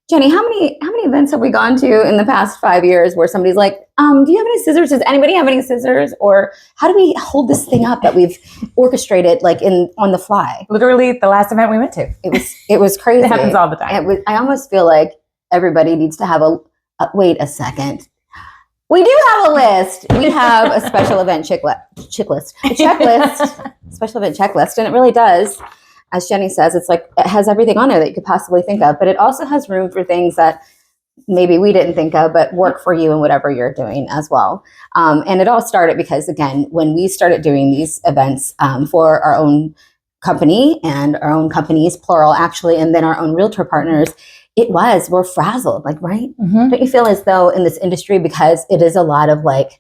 Jenny, how many events have we gone to in the past 5 years where somebody's like, do you have any scissors? Does anybody have any scissors? Or how do we hold this thing up that we've orchestrated like on the fly? Literally the last event we went to. It was crazy. It happens all the time. I almost feel like everybody needs to have wait a second. We do have a list. We have a special event checklist, special event checklist, and it really does. As Jenny says, it's like it has everything on there that you could possibly think of, but it also has room for things that maybe we didn't think of, but work for you and whatever you're doing as well. And it all started because, again, when we started doing these events for our own company and our own companies, plural actually, and then our own realtor partners, we're frazzled, like, right? Mm-hmm. Don't you feel as though in this industry, because it is a lot of like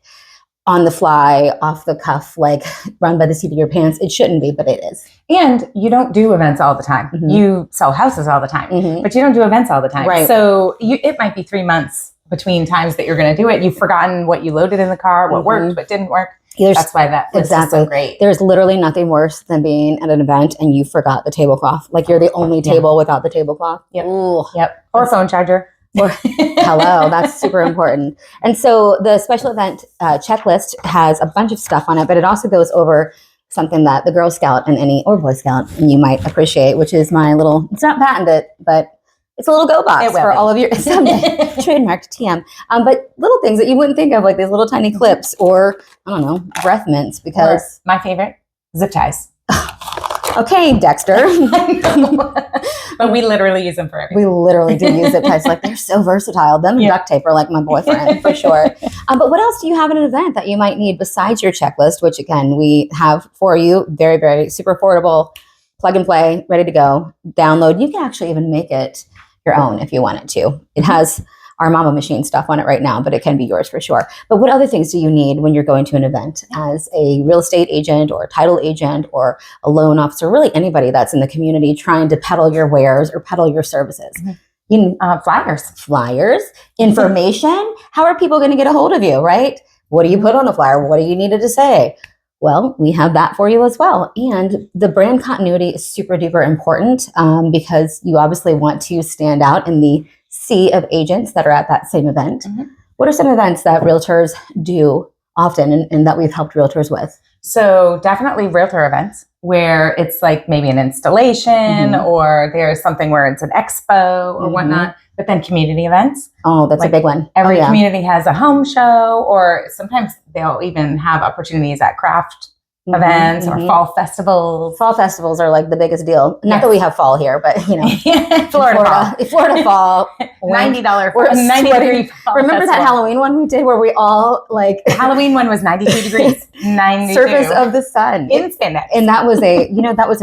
on the fly, off the cuff, like run by the seat of your pants. It shouldn't be, but it is. And you don't do events all the time. Mm-hmm. You sell houses all the time, mm-hmm. but you don't do events all the time. Right. So it might be 3 months between times that you're going to do it. You've forgotten what you loaded in the car, what worked, what didn't work. That's why that list is so great. There's literally nothing worse than being at an event and you forgot the tablecloth. Like you're the only table without the tablecloth. Yep. Ooh. Yep. Or phone charger. Hello, that's super important. And so the special event checklist has a bunch of stuff on it, but it also goes over something that the Girl Scout or Boy Scout and you might appreciate, which is my little, it's not patented, but it's a little go box for all of your trademarked TM. But little things that you wouldn't think of, like these little tiny clips or, I don't know, breath mints, because my favorite, zip ties. Okay, Dexter. But we literally use them for everything. We literally do use zip ties. Like, they're so versatile. Them and duct tape are like my boyfriend, for sure. But what else do you have in an event that you might need besides your checklist, which, again, we have for you, very, very super affordable, plug and play, ready to go, download. You can actually even make it your own if you wanted to. It has our Mama Machine stuff on it right now, but it can be yours for sure. But what other things do you need when you're going to an event as a real estate agent or a title agent or a loan officer, really anybody that's in the community trying to peddle your wares or peddle your services? Flyers, information. How are people going to get a hold of you, right? What do you put on a flyer? What do you needed to say? Well, we have that for you as well. And the brand continuity is super duper important because you obviously want to stand out in the sea of agents that are at that same event. Mm-hmm. What are some events that realtors do often and that we've helped realtors with? So definitely realtor events where it's like maybe an installation or there's something where it's an expo or whatnot, but then community events. Oh, that's like a big one. Every community has a home show, or sometimes they'll even have opportunities at craft events or fall festivals. Fall festivals are like the biggest deal. Not that we have fall here, but you know, Florida fall, $90 for a 90-degree fall. Remember that Halloween one we did where we all like the Halloween one was 92 degrees, 92 surface of the sun in spandex, and that was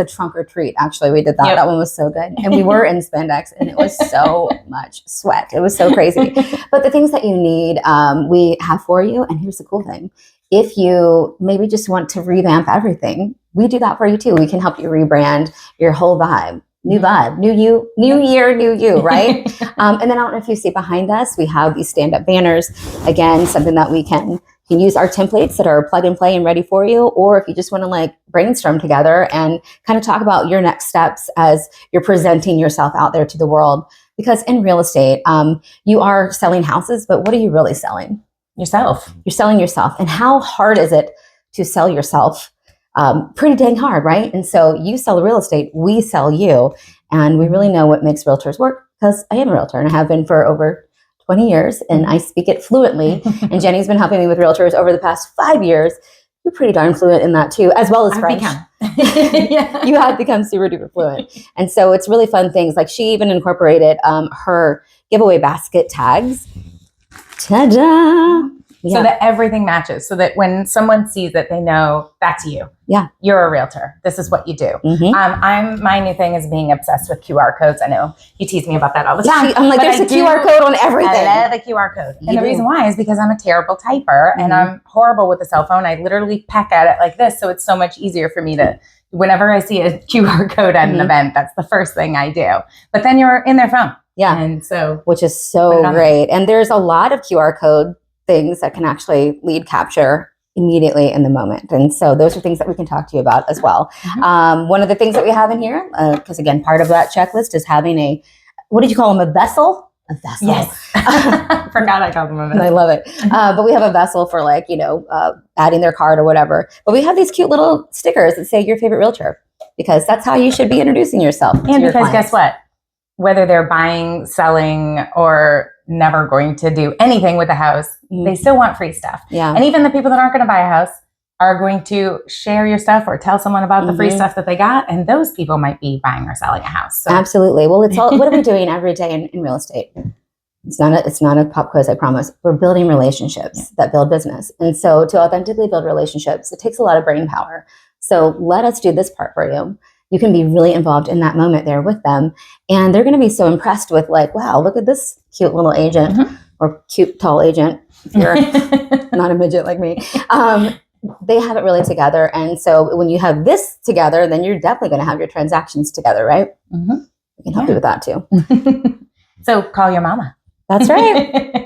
a trunk or treat. Actually, we did that. That one was so good, and we were in spandex, and it was so much sweat. It was so crazy. But the things that you need, we have for you. And here's the cool thing. If you maybe just want to revamp everything, we do that for you too. We can help you rebrand your whole vibe. New vibe, new you, new year, new you, right? And then I don't know if you see behind us, we have these stand-up banners. Again, something that we can use our templates that are plug and play and ready for you. Or if you just want to like brainstorm together and kind of talk about your next steps as you're presenting yourself out there to the world. Because in real estate, you are selling houses, but what are you really selling? Yourself. You're selling yourself. And how hard is it to sell yourself? Pretty dang hard, right? And so you sell real estate, we sell you. And we really know what makes realtors work because I am a realtor and I have been for over 20 years and I speak it fluently. And Jenny's been helping me with realtors over the past 5 years. You're pretty darn fluent in that too, as well as French. You have become super duper fluent. And so it's really fun things. Like she even incorporated her giveaway basket tags. Ta-da! So that everything matches, so that when someone sees it, they know that's you. Yeah. You're a realtor. This is what you do. My new thing is being obsessed with QR codes. I know you tease me about that all the time. I'm like, there's a QR code on everything. I love a QR code. And the reason why is because I'm a terrible typer and I'm horrible with a cell phone. I literally peck at it like this. So it's so much easier for me to, whenever I see a QR code at an event, that's the first thing I do. But then you're in their phone. Yeah. And so, which is so great. And there's a lot of QR code things that can actually lead capture immediately in the moment. And so those are things that we can talk to you about as well. One of the things that we have in here, because again, part of that checklist is having what did you call them? A vessel? A vessel. Yes. Forgot I called them a vessel. I love it. But we have a vessel for like, adding their card or whatever. But we have these cute little stickers that say your favorite realtor, because that's how you should be introducing yourself. And because guess what? Whether they're buying, selling, or never going to do anything with the house, they still want free stuff. Yeah. And even the people that aren't going to buy a house are going to share your stuff or tell someone about the free stuff that they got. And those people might be buying or selling a house. So. Absolutely. Well, it's all, what are we doing every day in real estate? It's not a pop quiz, I promise. We're building relationships that build business. And so to authentically build relationships, it takes a lot of brain power. So let us do this part for you. You can be really involved in that moment there with them. And they're going to be so impressed with like, wow, look at this cute little agent or cute tall agent. If you're not a midget like me. They have it really together. And so when you have this together, then you're definitely going to have your transactions together, right? We can help you with that too. So call your mama. That's right.